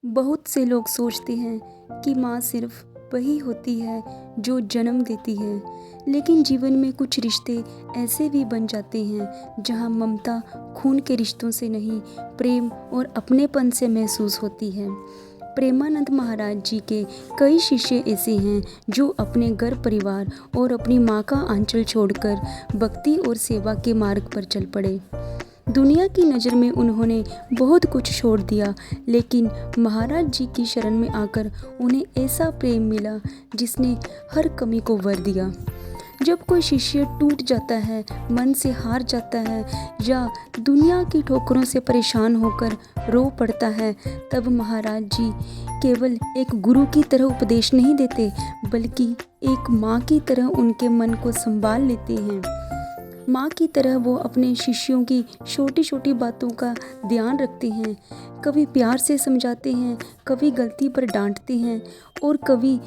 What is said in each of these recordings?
बहुत से लोग सोचते हैं कि माँ सिर्फ वही होती है जो जन्म देती है, लेकिन जीवन में कुछ रिश्ते ऐसे भी बन जाते हैं जहाँ ममता खून के रिश्तों से नहीं, प्रेम और अपनेपन से महसूस होती है। प्रेमानंद महाराज जी के कई शिष्य ऐसे हैं जो अपने घर परिवार और अपनी माँ का आंचल छोड़कर भक्ति और सेवा के मार्ग पर चल पड़े। दुनिया की नज़र में उन्होंने बहुत कुछ छोड़ दिया, लेकिन महाराज जी की शरण में आकर उन्हें ऐसा प्रेम मिला जिसने हर कमी को भर दिया। जब कोई शिष्य टूट जाता है, मन से हार जाता है या दुनिया की ठोकरों से परेशान होकर रो पड़ता है, तब महाराज जी केवल एक गुरु की तरह उपदेश नहीं देते, बल्कि एक माँ की तरह उनके मन को संभाल लेते हैं। माँ की तरह वो अपने शिष्यों की छोटी छोटी बातों का ध्यान रखते हैं, कभी प्यार से समझाते हैं, कभी गलती पर डांटते हैं और कभी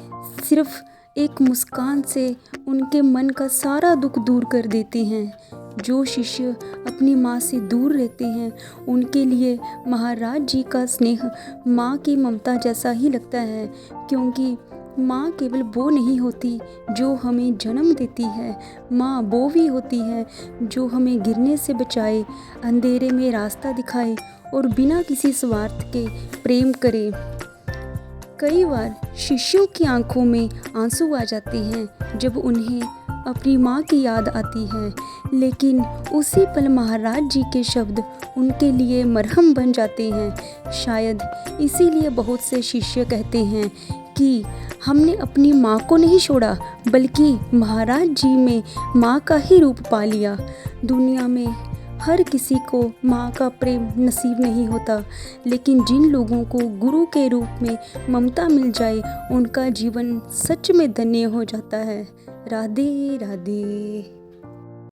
सिर्फ एक मुस्कान से उनके मन का सारा दुख दूर कर देते हैं। जो शिष्य अपनी माँ से दूर रहते हैं, उनके लिए महाराज जी का स्नेह माँ की ममता जैसा ही लगता है, क्योंकि माँ केवल वो नहीं होती जो हमें जन्म देती है, माँ वो भी होती है जो हमें गिरने से बचाए, अंधेरे में रास्ता दिखाए और बिना किसी स्वार्थ के प्रेम करे। कई बार शिष्यों की आंखों में आंसू आ जाते हैं जब उन्हें अपनी माँ की याद आती है, लेकिन उसी पल महाराज जी के शब्द उनके लिए मरहम बन जाते हैं। शायद इसीलिए बहुत से शिष्य कहते हैं कि हमने अपनी माँ को नहीं छोड़ा, बल्कि महाराज जी में माँ का ही रूप पा लिया। दुनिया में हर किसी को माँ का प्रेम नसीब नहीं होता, लेकिन जिन लोगों को गुरु के रूप में ममता मिल जाए, उनका जीवन सच में धन्य हो जाता है। राधे राधे।